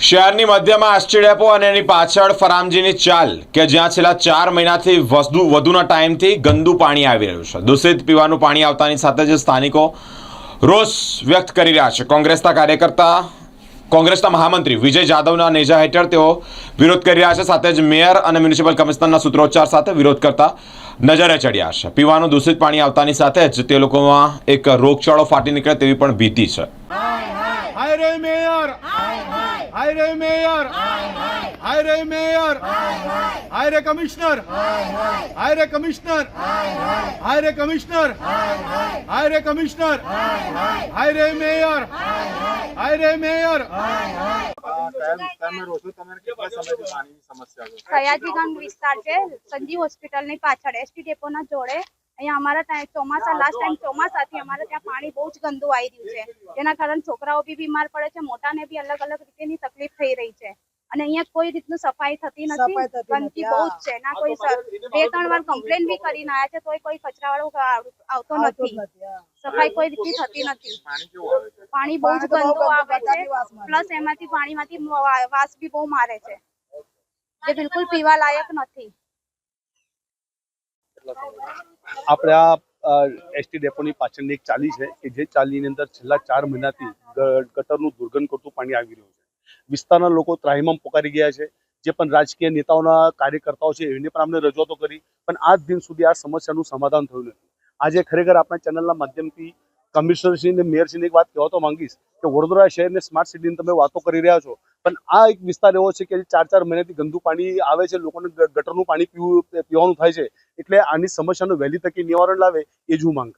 શહેરની મધ્યમાં ST depot અને એની પાછળ ફરામજીની ચાલ કે જ્યાં છેલ્લા 4 મહિનાથી વધુના ટાઈમથી ગંદુ પાણી આવી રહ્યું છે। દૂષિત પીવાનું પાણી આવતાની સાથે જ સ્થાનિકો રોષ વ્યક્ત કરી રહ્યા છે। કોંગ્રેસના મહામંત્રી વિજય જાદવના નેજા હેઠળ તેઓ વિરોધ કરી રહ્યા છે। સાથે જ મેયર અને મ્યુનિસિપલ કમિશનરના સૂત્રોચ્ચાર સાથે વિરોધ કરતા નજરે ચડ્યા છે। પીવાનું દૂષિત પાણી આવતાની સાથે જ તે લોકોમાં એક રોગચાળો ફાટી નીકળે તેવી પણ ભીતિ છે। हाय रे मेयर हाय रे मेयर हाय रे मेयर हाय रे कमिश्नर हाय रे कमिश्नर हाय रे कमिश्नर हाय रे कमिश्नर हाय रे मेयर हाय रे मेयर સયાજીગંજ વિસ્તાર છે સંજીવ હોસ્પિટલ ની પાછળ એસટી ડેપો ના જોડે અહીંયા અમારા ત્યાં ચોમાસા લાસ્ટ ટાઈમ ચોમાસાથી અમારે ત્યાં પાણી બહુ જ ગંદુ આવી રહ્યું છે જેના કારણે છોકરાઓ બી બીમાર પડે છે મોટાને બી અલગ અલગ રીતની તકલીફ થઈ રહી છે અને અહીંયા કોઈ રીતનું સફાઈ થતી નથી ગંદકી બહુ જ છે ના કોઈ 2-3 વાર કમ્પ્લેન બી કરીને આવ્યા છે તોય કોઈ કચરાવાળો આવતો નથી સફાઈ કોઈ રીતની થતી નથી પાણી બહુ જ ગંદુ આવે છે પ્લસ એમાંથી પાણીમાંથી વાસ બી બહુ મારે છે જે બિલકુલ પીવા લાયક નથી। આપણે આ એસટી ડેપોની પાછળની એક ચાલી છે કે જે ચાલીની અંદર છેલ્લા 4 મહિનાથી ગટરનું દુર્ગંધ કરતું પાણી આવી રહ્યું છે। વિસ્તારના લોકો ત્રાહિમામ પોકારી ગયા છે। જે પણ રાજકીય નેતાઓના કાર્યકર્તાઓ છે એને પણ અમને રજૂઆતો કરી પણ આજ દિન સુધી આ સમસ્યાનું સમાધાન થયું નથી। આજે ખરેખર આપણા ચેનલના માધ્યમથી કમિશનરશ્રી અને મેયરશ્રીને એક વાત કહેવા તો માંગીશ કે વડોદરા શહેરને સ્માર્ટ સિટીની તમે વાતો કરી રહ્યા છો પણ આ એક વિસ્તાર એવો છે કે 4 મહિનાથી ગંદુ પાણી આવે છે, લોકોને ગટરનું પાણી પીવાનું થાય છે। એટલે આની સમસ્યાનું વહેલી તકે નિવારણ લાવે એ જ હું માંગ